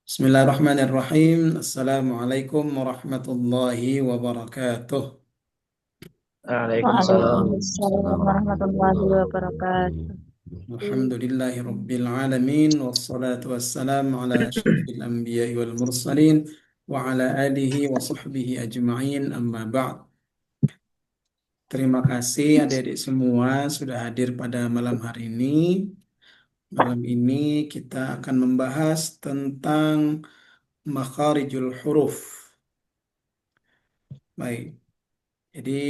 Bismillahirrahmanirrahim. Assalamualaikum warahmatullahi wabarakatuh. Waalaikumsalam Waalaikumsalam warahmatullahi wabarakatuh. Alhamdulillahi rabbil alamin. Wassalatu wassalamu ala asyrafil anbiya'i wal mursalin. Wa ala alihi wa sahbihi ajma'in. Amma ba'd. Terima kasih adik-adik semua sudah hadir pada malam hari ini. Malam ini kita akan membahas tentang makharijul huruf. Baik. Jadi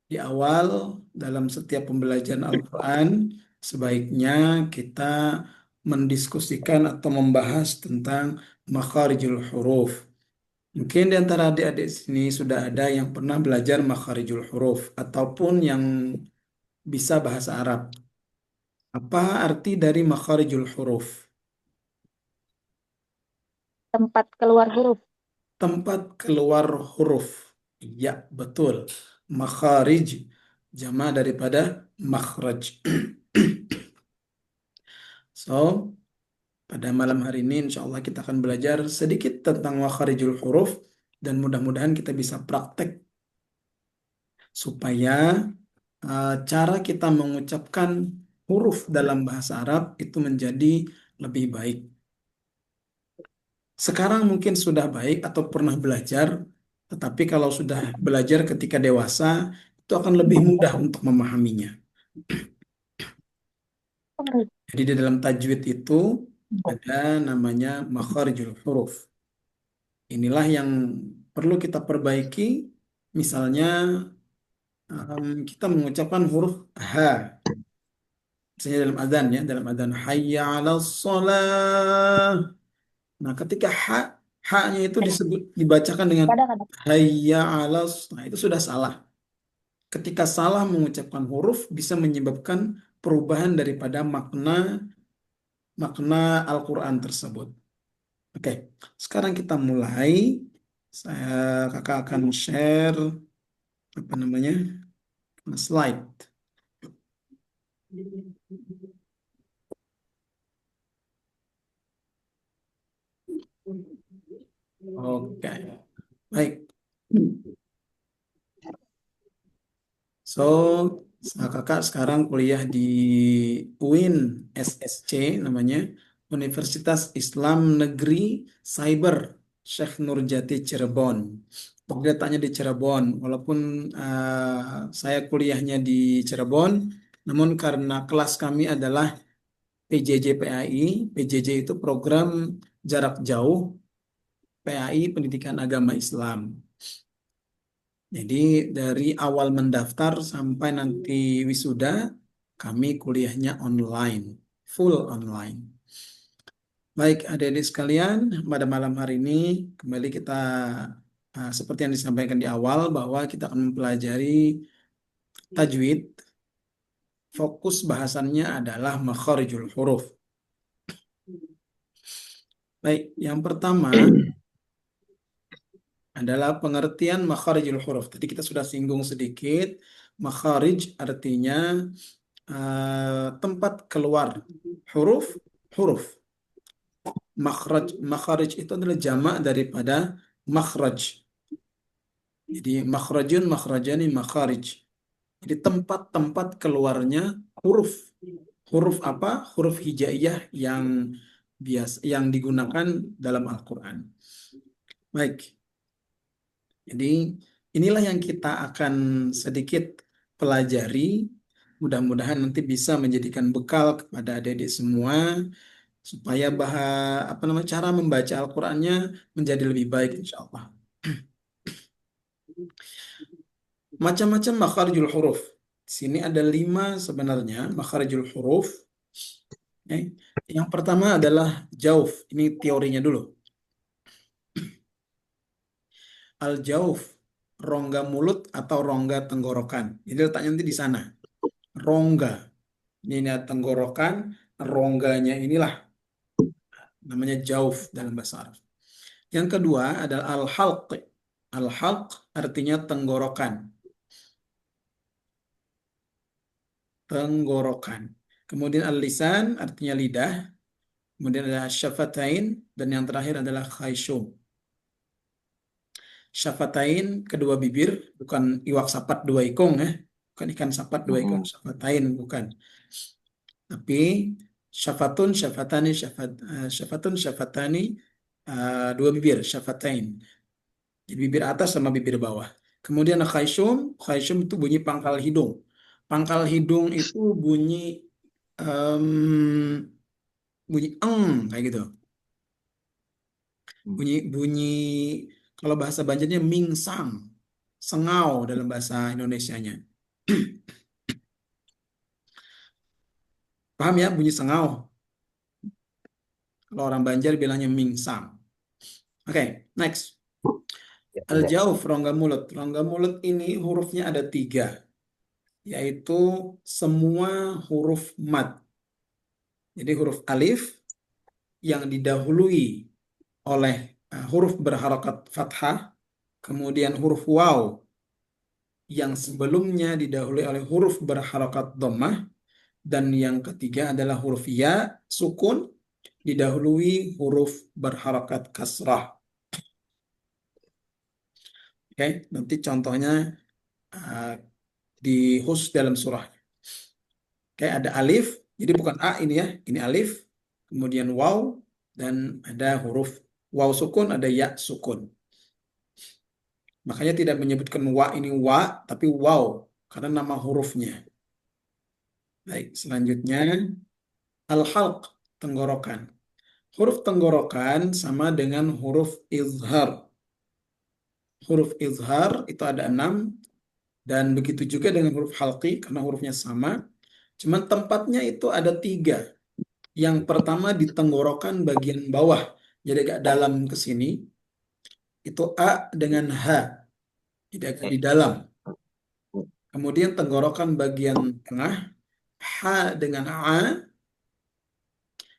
di awal dalam setiap pembelajaran Al-Quran sebaiknya kita mendiskusikan atau membahas tentang makharijul huruf. Mungkin di antara adik-adik sini sudah ada yang pernah belajar makharijul huruf ataupun yang bisa bahasa Arab. Apa arti dari makharijul huruf? Tempat keluar huruf. Tempat keluar huruf. Ya, betul. Makharij, jama daripada makhraj. So, pada malam hari ini insya Allah kita akan belajar sedikit tentang makharijul huruf dan mudah-mudahan kita bisa praktek supaya cara kita mengucapkan huruf dalam bahasa Arab itu menjadi lebih baik. Sekarang mungkin sudah baik atau pernah belajar, tetapi kalau sudah belajar ketika dewasa itu akan lebih mudah untuk memahaminya. Jadi di dalam tajwid itu ada namanya makharijul huruf. Inilah yang perlu kita perbaiki. Misalnya kita mengucapkan huruf H. Misalnya dalam adzan ya, dalam adzan hayya 'alas shalah. Nah, ketika H-nya itu disebut dibacakan dengan Kadang-kadang hayya 'alas, nah itu sudah salah. Ketika salah mengucapkan huruf bisa menyebabkan perubahan daripada makna makna Al-Qur'an tersebut. Oke, sekarang kita mulai. Kakak akan share apa namanya slide. Oke, baik. So, kakak sekarang kuliah di UIN SSC namanya, Universitas Islam Negeri Cyber Syekh Nurjati Cirebon. Letaknya di Cirebon, walaupun saya kuliahnya di Cirebon, namun karena kelas kami adalah PJJ PAI, PJJ itu program jarak jauh PAI Pendidikan Agama Islam. Jadi dari awal mendaftar sampai nanti wisuda, kami kuliahnya online, full online. Baik adik-adik sekalian, pada malam hari ini kembali kita seperti yang disampaikan di awal bahwa kita akan mempelajari tajwid. Fokus bahasannya adalah makharijul huruf. Baik, yang pertama adalah pengertian makharijul huruf. Tadi kita sudah singgung sedikit. Makharij artinya tempat keluar huruf huruf. Makharij itu adalah jamak daripada makhraj. Jadi makhrajun, makhrajani, makharij. Jadi tempat-tempat keluarnya huruf. Huruf apa? Huruf hijaiyah yang digunakan dalam Al-Qur'an. Baik. Jadi inilah yang kita akan sedikit pelajari. Mudah-mudahan nanti bisa menjadikan bekal kepada adik-adik semua supaya cara membaca Al-Qur'annya menjadi lebih baik insya Allah. Macam-macam makharijul huruf. Di sini ada 5 sebenarnya makharijul huruf. Yang pertama adalah jauf. Ini teorinya dulu. Al-jauf, rongga mulut atau rongga tenggorokan. Jadi letaknya nanti di sana. Rongga. Ini ada tenggorokan, rongganya inilah namanya jauf dalam bahasa Arab. Yang kedua adalah al-halq. Al-halq artinya tenggorokan. Tenggorokan. Kemudian al-lisan artinya lidah. kemudian ada syafatain, dan yang terakhir adalah khayshum. Syafatain kedua bibir, bukan iwak sapat dua ikung ya, bukan ikan sapat dua ikung. Mm-mm. Syafatain bukan, tapi syafatun, syafatani, syafatun, syafatani, dua bibir, syafatain. Jadi bibir atas sama bibir bawah. Kemudian khayshum, khayshum itu bunyi pangkal hidung. Pangkal hidung itu bunyi em, bunyi kayak gitu. Bunyi bunyi kalau bahasa Banjarnya mingsang, sengau dalam bahasa Indonesianya. Paham ya bunyi sengau? Kalau orang Banjar bilangnya mingsang. Oke, next. Ya, ya. Al-jauf, rongga mulut. Rongga mulut ini hurufnya ada tiga, yaitu semua huruf mad. Jadi huruf alif yang didahului oleh huruf berharokat fathah, kemudian huruf waw yang sebelumnya didahului oleh huruf berharokat dhammah, dan yang ketiga adalah huruf ya, sukun, didahului huruf berharokat kasrah. Oke, nanti contohnya uh, di khusus dalam surah. Kayak ada alif, jadi bukan A ini ya, ini alif, kemudian waw, dan ada huruf waw sukun, ada ya sukun. Makanya tidak menyebutkan wa ini wa, tapi waw, karena nama hurufnya. Baik, selanjutnya al-halq, tenggorokan. Huruf tenggorokan sama dengan huruf izhar. Huruf izhar itu ada 6, dan begitu juga dengan huruf halqi, karena hurufnya sama. Cuman tempatnya itu ada 3. Yang pertama di tenggorokan bagian bawah, jadi agak dalam ke sini. Itu A dengan H, jadi agak di dalam. Kemudian tenggorokan bagian tengah, H dengan A,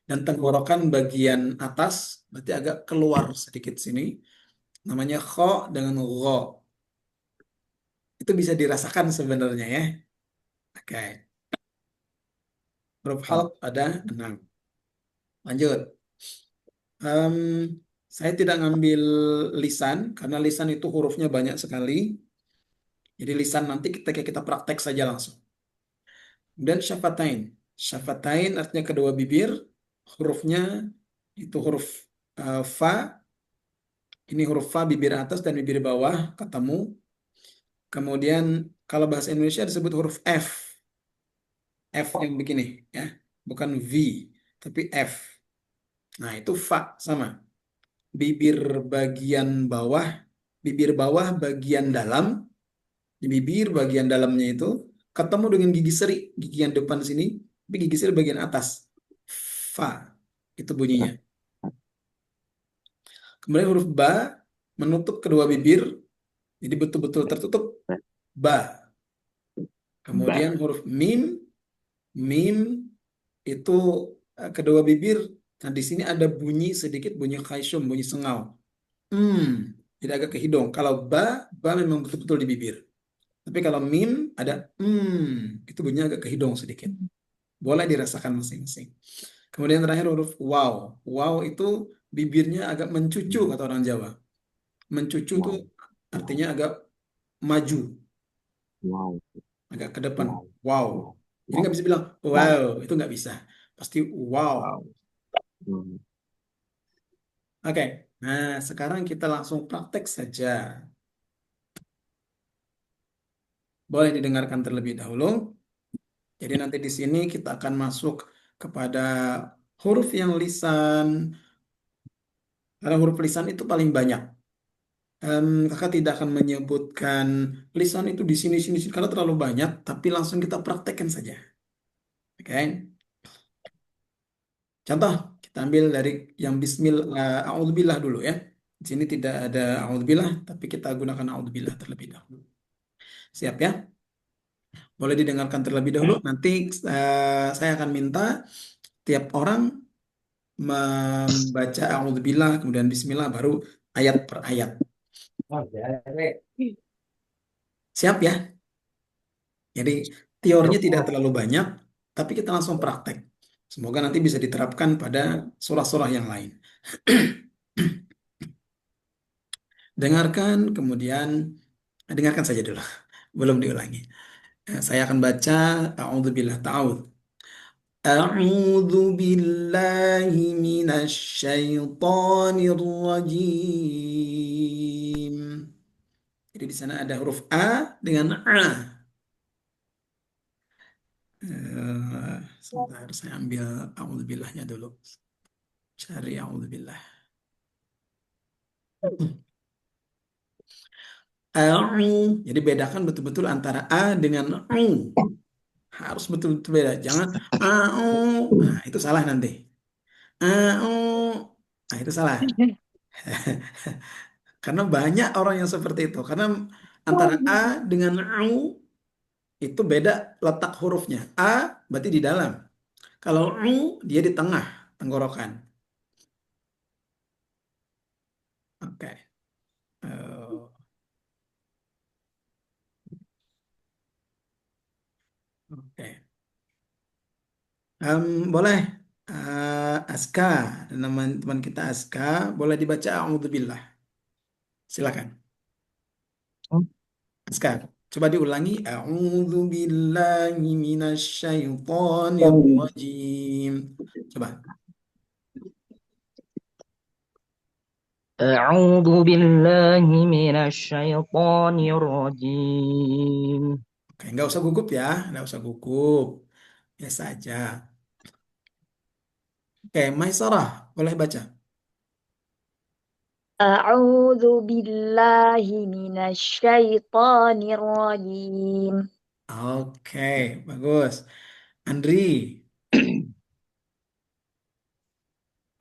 dan tenggorokan bagian atas, berarti agak keluar sedikit sini, namanya kho dengan gho. Itu bisa dirasakan sebenarnya ya. Oke, huruf halq ada 6. Lanjut. Em, saya tidak ngambil lisan, karena lisan itu hurufnya banyak sekali. Jadi lisan nanti kita praktek saja langsung. Dan syafatain. Syafatain artinya kedua bibir. Hurufnya itu huruf fa. Ini huruf fa bibir atas dan bibir bawah ketemu. Kemudian kalau bahasa Indonesia disebut huruf F. F yang begini ya. Bukan V, tapi F. Nah, itu fa sama. Bibir bagian bawah, bibir bawah bagian dalam, di bibir bagian dalamnya itu ketemu dengan gigi seri, gigi yang depan sini, tapi gigi seri bagian atas. Fa, itu bunyinya. Kemudian huruf ba menutup kedua bibir, jadi betul-betul tertutup, ba. Kemudian huruf mim, mim itu kedua bibir. Nah, di sini ada bunyi sedikit, bunyi khayshum, bunyi sengau. Hmm, jadi agak ke hidung. Kalau ba memang betul-betul di bibir. Tapi kalau mim ada itu bunyinya agak ke hidung sedikit. Boleh dirasakan masing-masing. Kemudian terakhir huruf waw. Waw itu bibirnya agak mencucu kata orang Jawa. Mencucu itu Wow, artinya agak maju, wow, agak ke depan. wow, Wow. wow, Jadi nggak bisa bilang wow, wow, itu nggak bisa. Pasti wow. wow. Hmm. Oke. Nah, sekarang kita langsung praktek saja. Boleh didengarkan terlebih dahulu. Jadi nanti di sini kita akan masuk kepada huruf yang lisan. Karena huruf lisan itu paling banyak. Kakak tidak akan menyebutkan lisan itu di sini, sini, sini, karena terlalu banyak, tapi langsung kita praktekkan saja. Oke. Contoh, kita ambil dari yang bismillah, a'udzubillah dulu ya. Di sini tidak ada a'udzubillah, tapi kita gunakan a'udzubillah terlebih dahulu. Siap ya? Boleh didengarkan terlebih dahulu. Nanti saya akan minta tiap orang membaca a'udzubillah, kemudian bismillah, baru ayat per ayat. Siap ya? Jadi teorinya tidak terlalu banyak, tapi kita langsung praktek. Semoga nanti bisa diterapkan pada surah-surah yang lain. Dengarkan, kemudian dengarkan saja dulu, belum diulangi. Saya akan baca A'udzubillah ta'awudz. A'udzu billahi minasyaitonir rajim. Jadi di sana ada huruf A dengan A. Sebentar, saya ambil a'udzubillahnya dulu. Cari a'udzubillah. Jadi bedakan betul-betul antara A dengan U. Harus betul-betul beda. Jangan AU. Nah, itu salah nanti. AU. Nah, itu salah. Karena banyak orang yang seperti itu. Karena antara A dengan U itu beda letak hurufnya. A berarti di dalam. Kalau U dia di tengah tenggorokan. Oke. Eh, oke. Boleh. Aska dan teman-teman kita Aska boleh dibaca A'udzubillah. Silakan. Aska, coba diulangi. A'udzubillahi minasyaitonir rajim. Coba. أعوذ بالله من الشيطان الرجيم. Oke, nggak usah gugup ya, nggak usah gugup. Biasa aja. Oke, Maisarah, boleh baca. A'udzu billahi minasyaitonir rajim. Oke, bagus. Andri,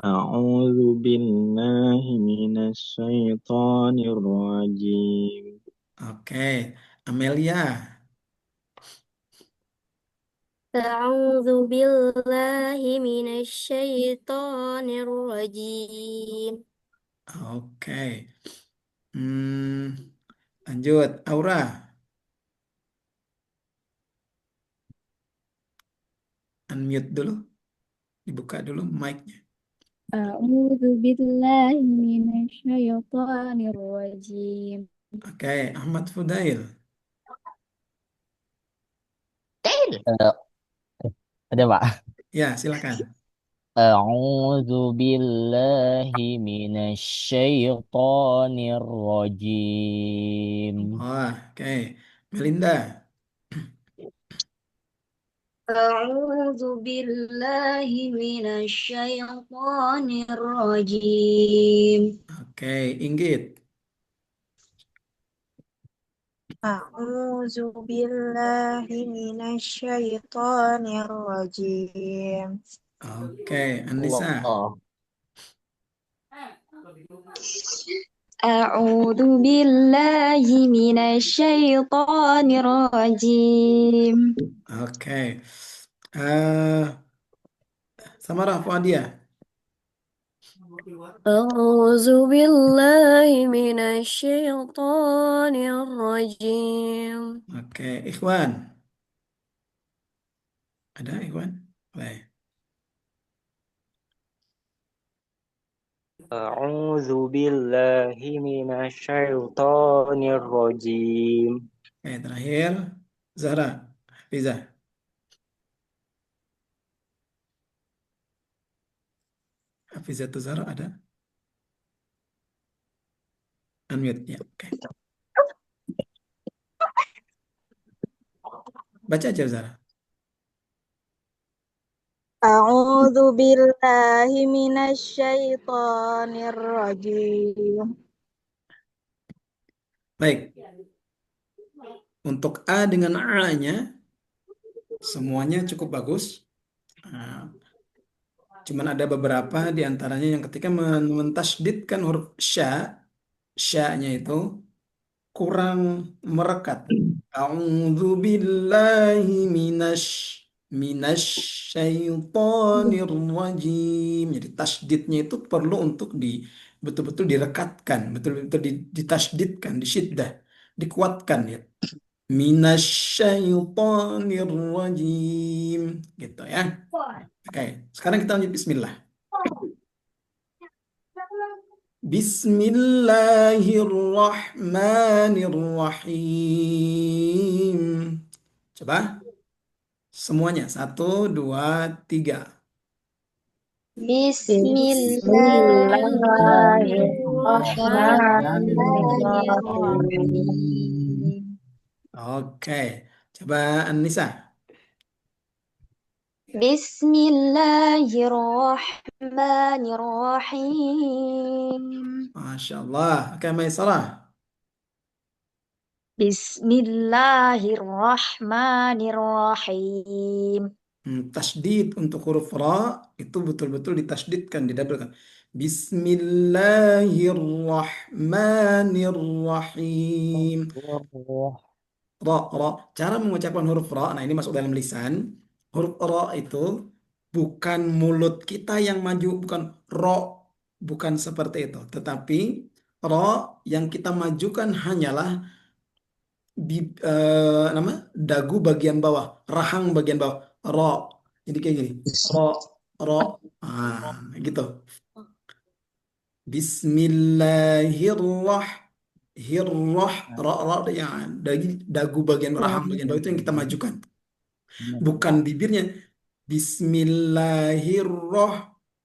أعوذ بالله من الشيطان الرجيم. oke. Amelia, أعوذ بالله من الشيطان الرجيم. oke. Lanjut. Aura, unmute dulu, dibuka dulu mic-nya. A'udzu billahi minasyaitonir rajim. Oke, Ahmad Fudail. Eh, ada Pak. Ya, silakan. A'udzu billahi minasyaitonir rajim. Wah, oke. Melinda. أعوذ بالله من الشيطان الرجيم. Oke, Inggit. أعوذ بالله من الشيطان الرجيم. Oke, Anissa. Allah. أعوذ بالله من الشيطان الرجيم. Oke. Eh, Samara Fuadia. أعوذ بالله من الشيطان الرجيم. Oke, Ikhwan. Ada Ikhwan? Boleh. أعوذ بالله من الشيطان الرجيم. Oke, terakhir Zahra. Riza. Hafizatul Zahra ada? Unmute, ya. Oke. Baca aja Zahra. أعوذ بالله من الشيطان الرجيم. Baik. Untuk A dengan A-nya, semuanya cukup bagus. Nah, cuman ada beberapa di antaranya yang ketika mentasdidkan huruf sya-nya itu kurang merekat. A'udzu billahi minasyaitonir rajim. Jadi tasdidnya itu perlu untuk betul-betul direkatkan, betul-betul ditasdidkan, disyiddah, dikuatkan ya. minasyaitonir rajim. Gitu ya. Oke, sekarang kita lanjut bismillah. Bismillahirrahmanirrahim. Coba semuanya. Satu, dua, tiga. Bismillahirrahmanirrahim. Oke, coba Anissa. Bismillahirrahmanirrahim. Masya Allah. Oke, Maisarah. Bismillahirrahmanirrahim. Tasdid untuk huruf ra itu betul-betul ditasdidkan, didabelkan. Bismillahirrahmanirrahim. Ra, ra. Cara mengucapkan huruf ra, nah ini masuk dalam lisan. Huruf ra itu bukan mulut kita yang maju, bukan ro, bukan seperti itu. Tetapi ra yang kita majukan hanyalah nama dagu bagian bawah, rahang bagian bawah, ro. Jadi kayak gini, ro, ro, gitu. Bismillahirrahmanirrahim. Ya, dagu bagian rahang bagian bawah itu yang kita majukan, bukan bibirnya. Bismillahirroh.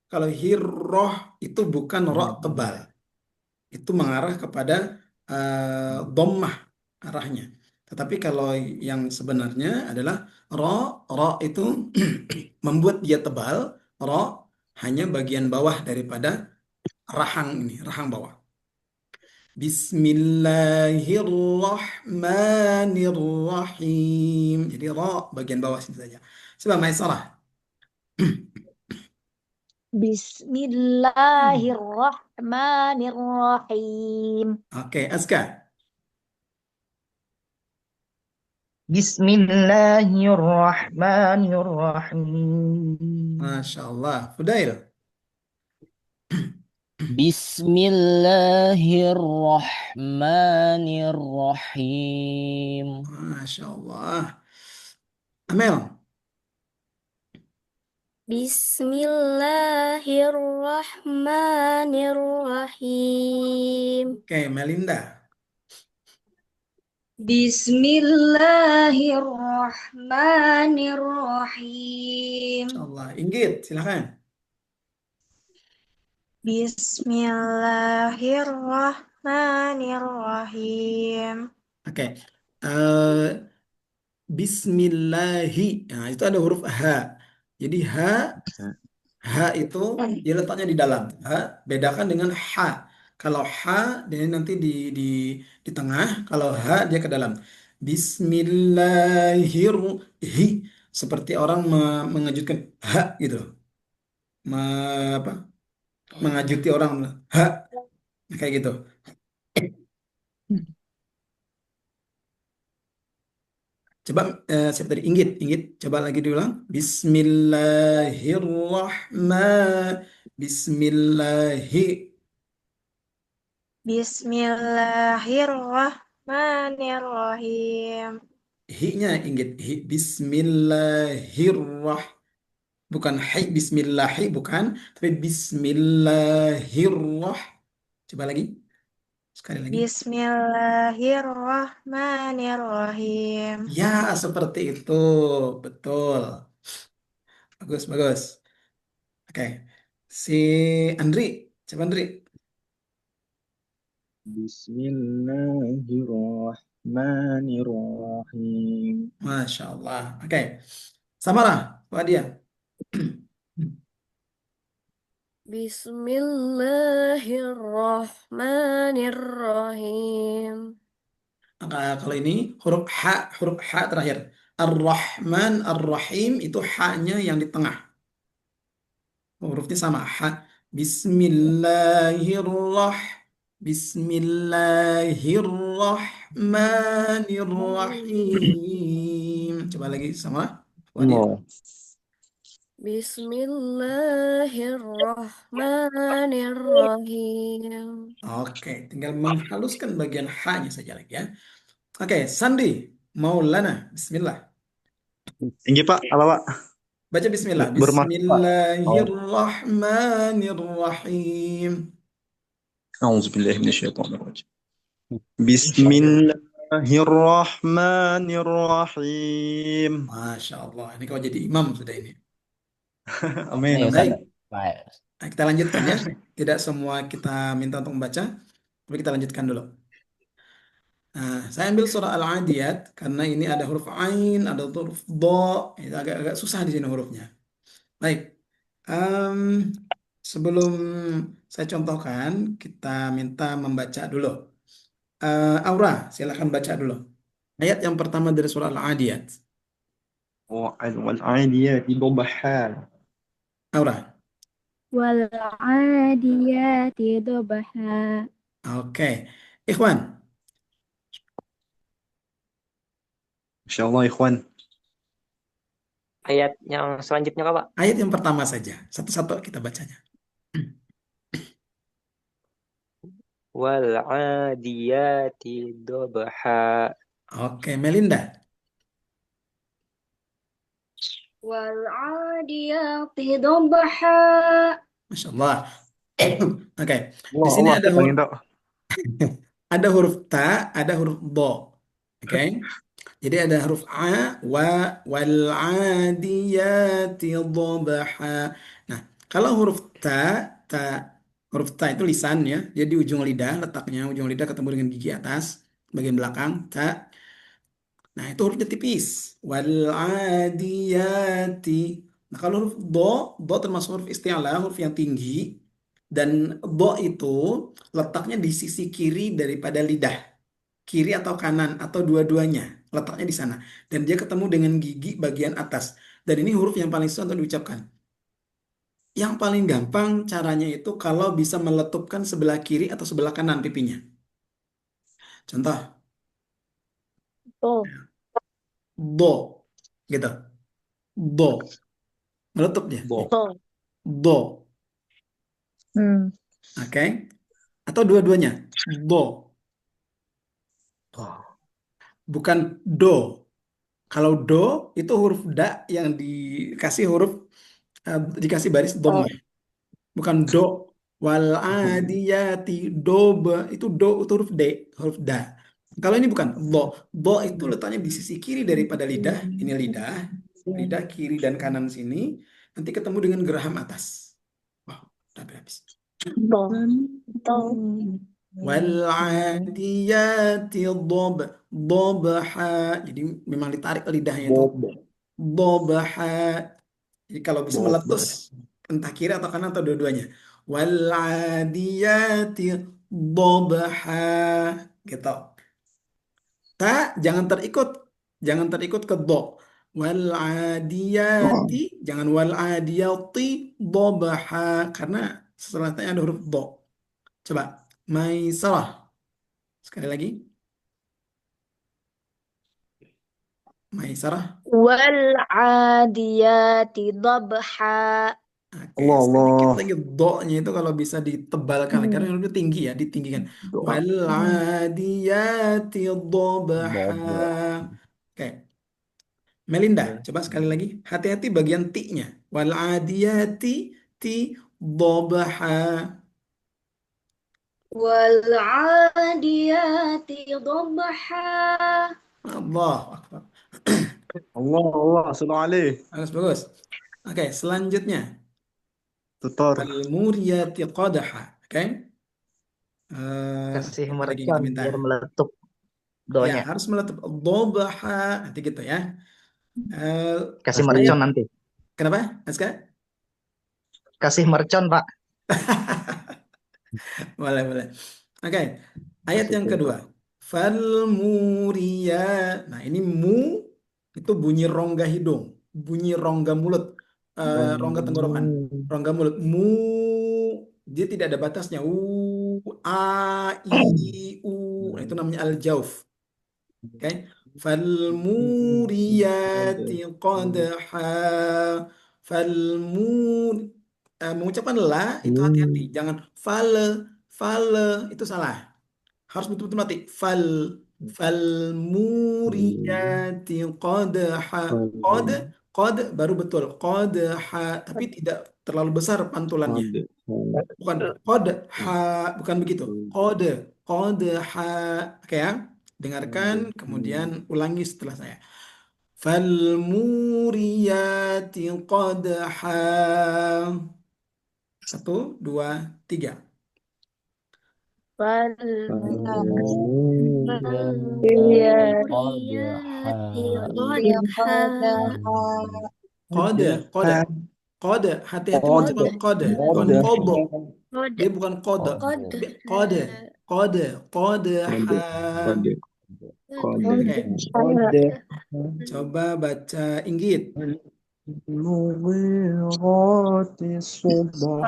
Kalau hirroh itu bukan roh tebal, itu mengarah kepada dhammah arahnya. Tetapi kalau yang sebenarnya adalah ro, ro itu membuat dia tebal, ro hanya bagian bawah daripada rahang ini, rahang bawah. Bismillahirrahmanirrahim. Jadi ro bagian bawah sini saja. Coba Maisarah. Bismillahirrahmanirrahim. Oke, Aska. Bismillahirrahmanirrahim. Masya Allah. Fudail. Bismillahirrahmanirrahim. Masya Allah. Amel. Bismillahirrahmanirrahim. Oke, Melinda. Bismillahirrahmanirrahim. Masya Allah. Inggit, silakan. Bismillahirrahmanirrahim. Oke. Eh, Bismillahi. Nah, itu ada huruf H. Jadi H itu dia letaknya di dalam. H bedakan dengan H. Kalau H dia nanti di tengah, kalau H dia ke dalam. Bismillahirhi, seperti orang mengejutkan H gitu. Apa? Mengajuti orang H kayak gitu. Coba siapa tadi? Inggit, Inggit. Coba lagi diulang. Bismillahi. Bismillahirrahmanirrahim. Hi-nya Inggit. Hi. Bismillahirrah. Bukan hai, bismillahi, bukan. Tapi bismillahirrah. Coba lagi. Sekali lagi. Bismillahirrahmanirrahim. Ya, seperti itu. Betul. Bagus, bagus. Oke. Si Andri. Coba Andri. Bismillahirrahmanirrahim. Masya Allah. Oke. Samara, buat dia. Bismillahirrahmanirrahim. Kalau ini huruf H terakhir. Ar-Rahman, Ar-Rahim itu H-nya yang di tengah. Hurufnya sama. H. Bismillahirrah. Bismillahirrahmanirrahim. Coba lagi sama. Buat dia. Bismillahirrahmanirrahim. Oke, tinggal menghaluskan bagian H-nya saja lagi ya. Oke, Sandi. Maulana. Bismillah. Tinggi Pak, apa Pak? Baca bismillah. Bermanfaat Pak. Oh. Bismillahirrahmanirrahim. A'udzubillahiminasyaitonirrajim. Bismillahirrahmanirrahim. Masya Allah. Ini kau jadi imam sudah ini. Amin. Nih, Baik. baik. Nah, kita lanjutkan ya. Tidak semua kita minta untuk membaca, tapi kita lanjutkan dulu. Nah, saya ambil surah Al-Adiyat karena ini ada huruf Ain, ada huruf Do, itu agak susah di sini hurufnya. Baik. Em, sebelum saya contohkan, kita minta membaca dulu. Aura, silakan baca dulu. Ayat yang pertama dari surah Al-Adiyat. Wal-'adiyati dhabha. Aura. والعاديات ضبحا Oke. Ikhwan, Insyaallah ikhwan. Ayat yang selanjutnya Kak, Pak. ayat yang pertama saja. Satu-satu kita bacanya. Wal 'adiyati dhabha. Oke, Melinda. والعاديات ضبحا Masya Allah. Oke, di Allah, sini Allah, ada kita minta. ada huruf ta, ada huruf bo. Oke. Jadi ada huruf a, wal adiyati dhabha. Nah, kalau huruf huruf ta itu lisan ya. Jadi ujung lidah, letaknya ujung lidah ketemu dengan gigi atas, bagian belakang ta. Nah, itu hurufnya tipis. Wal adiyati. Nah, kalau huruf do termasuk huruf isti'la, huruf yang tinggi. Dan do itu letaknya di sisi kiri daripada lidah. Kiri atau kanan atau dua-duanya. Letaknya di sana. Dan dia ketemu dengan gigi bagian atas. Dan ini huruf yang paling susah untuk diucapkan. Yang paling gampang caranya itu kalau bisa meletupkan sebelah kiri atau sebelah kanan pipinya. Contoh, tuh do. Gitu. Do. Meletup dia. Bo. tuh Do. hmm. Oke. Atau dua-duanya. Do. Bukan do. Kalau do itu huruf da yang dikasih dikasih baris Oh, dhammah. Bukan do. Wal adiyati doba itu do itu huruf d, huruf da. Kalau ini bukan do. Do itu letaknya di sisi kiri daripada lidah. Ini lidah, lidah kiri dan kanan sini. Nanti ketemu dengan geraham atas. Wah, udah habis. tuh tuh Wal adiyati dhabha. Jadi memang ditarik lidahnya itu. Dhabha. Jadi kalau bisa meletus entah kiri atau kanan atau dua-duanya. Wal adiyati dhabha. Gitu. Ta jangan terikut ke do. Wal adiyati jangan wal adiyati dhabha karena setelahnya ada huruf do. Coba Maisarah. Sekali lagi. Maisarah. والعاديات ضبحا Oke, Allah, sedikit Allah. lagi do-nya itu kalau bisa ditebalkan karena itu tinggi ya, ditinggikan. Wal adiyati dhabha. Oke, Melinda, coba sekali lagi. Hati-hati bagian ti-nya. Wal adiyati ti dhabha. والعاديات ضبحا Allah Akbar. Allah, Allah, sallallahu alaihi. Bagus, bagus. Oke, selanjutnya. Tutor. Al-muriyati qadha. Oke. Kasih Apa lagi mercon kita minta? biar meletup Ya, doanya. harus meletup dhabha. Nanti gitu ya. Kasih Ayat mercon nanti. kenapa, Aska? Kasih mercon, Pak. Boleh, boleh. Oke, ayat Kasih yang tutor. kedua. Fal Nah, ini mu itu bunyi rongga hidung, bunyi rongga mulut, rongga tenggorokan, rongga mulut. Mu dia tidak ada batasnya. A, I, U. Nah, itu namanya al-jauf. Oke. Fal muriyati qadha. Mengucapkan la itu hati-hati. Jangan fale, fale itu salah. Harus betul-betul mati. Fal Falmuriyati qadha. Qad, qad baru betul. Qadha, tapi tidak terlalu besar pantulannya. Bukan qadha, bukan begitu. Qadha. Oke ya. Dengarkan, kemudian ulangi setelah saya. Falmuriyati qadha. Satu, dua, tiga. Qada, qada, qada. Hati-hati mengucapkan qada, bukan qodo. Dia bukan qodo. Qada, qada, qadha. Oke, coba baca Inggit. Mughirati subha.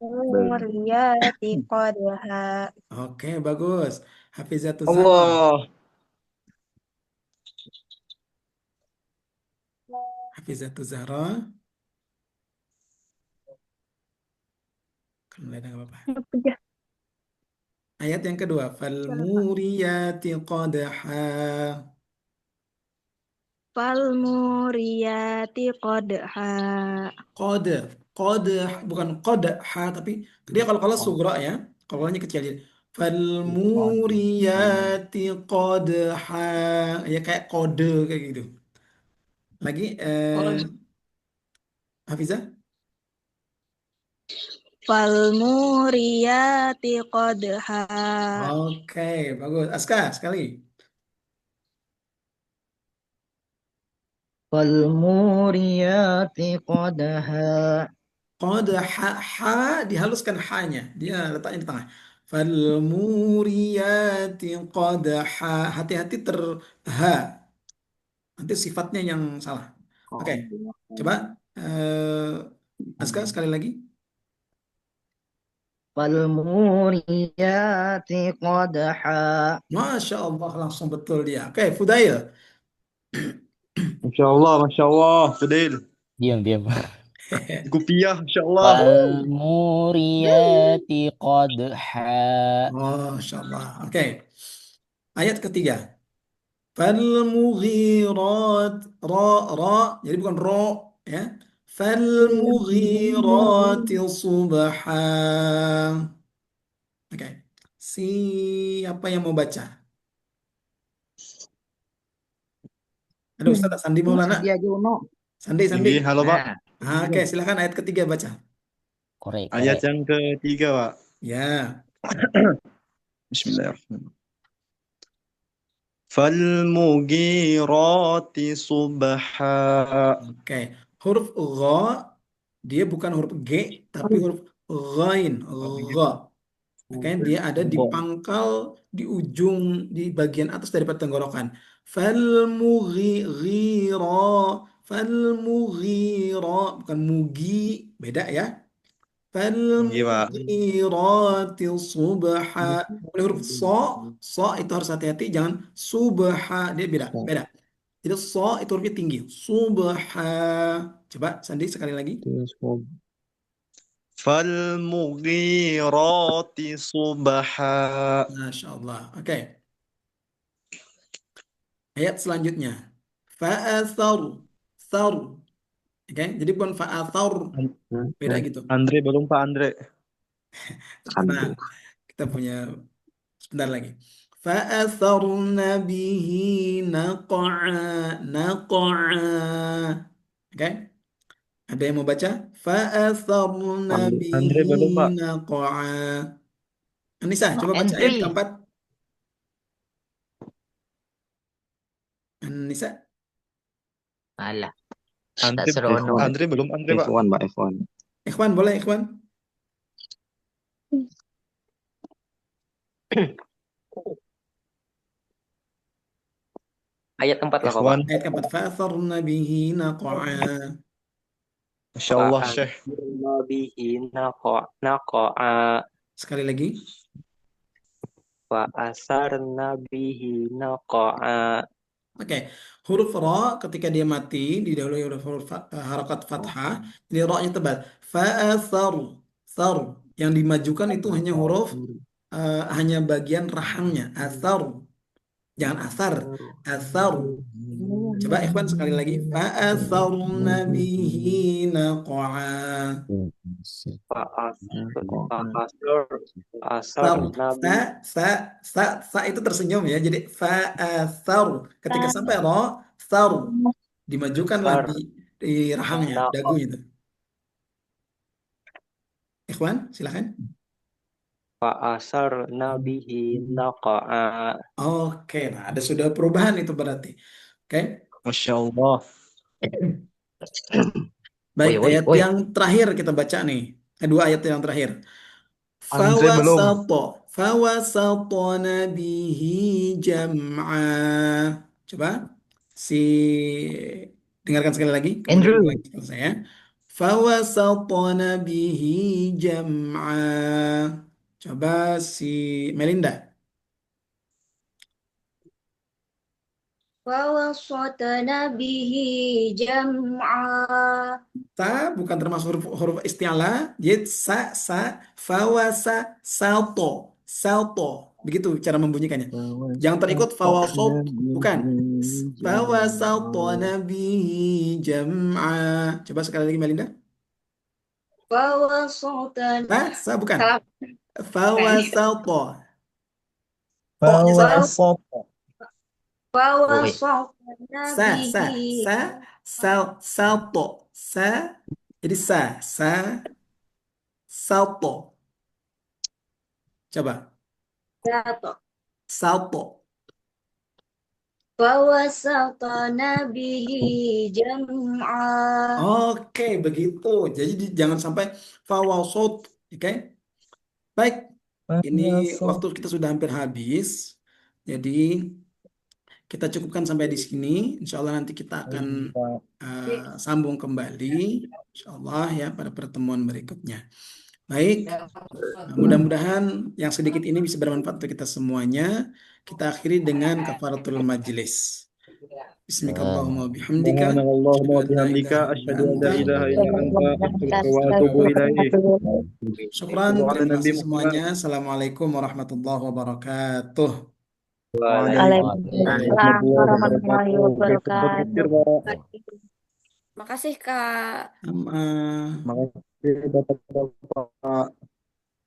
Muriyati qadha. Oke, bagus. Hafizatul Zahra. Allah. Hafizatul Zahra. Kemudian nggak apa-apa. Ayat yang kedua. Falmuriyati qadha. Falmuriyati qadha. Qada, qada, bukan qada, tapi dia kalau sugra ya, kalaunya kecil jadi falmuriyati qadha, ya kayak kode kayak gitu. Lagi Hafizah? Falmuriyati qadha. Oke, bagus. Aska sekali. Falmuriyati qadha. Qadha, ha dihaluskan ha-nya. Dia letaknya di tengah. Falmuriyati qadha. Hati-hati ha. Nanti sifatnya yang salah. Oke, coba Aska sekali lagi. Falmuriyati qadha. Masya Allah, langsung betul dia. Oke, Fudail. Masya Allah, Masya Allah. Fadil. Diam. Kupiah, Masya Allah. Falmuriyati qadha. Masya Allah. Oke, ayat ketiga. Falmughirat, ra, jadi bukan ro, ya. Falmughirati subha. Oke, siapa yang mau baca? Ada Ustaz Sandi Maulana. Sandiaga Uno. Sandi. Ini, halo Pak. Oke, silakan ayat ketiga baca. Korek. Ayat yang ketiga, Pak. Ya. Bismillahirrahmanirrahim. Falmugirati subha. Oke, huruf gha dia bukan huruf G tapi huruf ghain, gha. Makanya dia ada di pangkal di ujung di bagian atas daripada tenggorokan. Falmughira bukan mugi, beda ya. Falmughirati subha. Oleh huruf so itu harus hati-hati, jangan subha, dia beda. Jadi so itu hurufnya tinggi. Subha. Coba Sandi sekali lagi. Falmughirati subha. Masya Allah. Oke. Ayat selanjutnya. Fa'athar. Thar. Oke. Jadi bukan fa'athar. Beda gitu. Andre belum Pak Andre. Nah, kita punya sebentar lagi. Fa'atharna bihi naqa'a. Oke. Ada yang mau baca? Fa'atharna Andre belum Pak. bihi naqa'a. Anissa, coba baca ayat keempat. Anissa. Alah. Andre, Tak serono. Andre belum Andre Pak. F1 Pak, F1. Ikhwan, boleh Ikhwan? Ayat keempat lah, Pak. Ikhwan. Ayat keempat. Fa'atharna bihi naqa'a. Masya Allah, Syekh. Bihi naqa'a. Sekali lagi. Wa asarna bihi naqa'a. Oke, huruf ra ketika dia mati didahului oleh huruf harakat fathah, jadi ra-nya tebal. Fa'athar, thar. Yang dimajukan itu hanya huruf hanya bagian rahangnya, athar. Jangan asar. Asar. Coba ikhwan sekali lagi. Fa'atharna bihi naqa'a. Sar. Sa itu tersenyum ya. Jadi fa'athar. Ketika sampai ro, sar. Dimajukanlah di rahangnya, dagu itu. Ikhwan, silakan. Fa'asarna bihi naqa'a. Oke, nah ada sudah perubahan itu berarti. Oke. Masya Allah. Baik, Woi, ayat woi. yang terakhir kita baca nih. Dua ayat yang terakhir. Andre belum. Fawasatona bihi jam'a. Coba dengarkan sekali lagi, kemudian Andrew. ulangi setelah saya. Fawasatona bihi jam'a. Coba Melinda. Fawasatna bihi jam'a. Sa bukan termasuk huruf isti'ala. Jadi fawasa, salto. Begitu cara membunyikannya. Jangan terikut fawasot, bukan. Fawasatona bihi jam'a. Coba sekali lagi Melinda. Fawasatna. Sa bukan. Salah. Fawasato. To-nya saja. Fawasatna Sa, bihi. salto. Jadi salto. Coba. Salto. Fawasatna bihi jam'a. Oke, begitu. Jadi jangan sampai fawasot. Oke. Baik. Ini waktu kita sudah hampir habis. Jadi kita cukupkan sampai di sini. Insya Allah nanti kita akan sambung kembali. Insya Allah ya pada pertemuan berikutnya. Baik. Nah, mudah-mudahan yang sedikit ini bisa bermanfaat untuk kita semuanya. Kita akhiri dengan kafaratul majlis. Bismillahirrahmanirrahim. Bihamdika. Subhanallahumma wa bihamdika asyhadu an la ilaha illa anta astaghfiruka wa atubu ilaik. Syukran, terima kasih semuanya. Assalamualaikum warahmatullahi wabarakatuh. Waalaikumsalam warahmatullahi wabarakatuh. Makasih Kak. Sama. Makasih Bapak-bapak.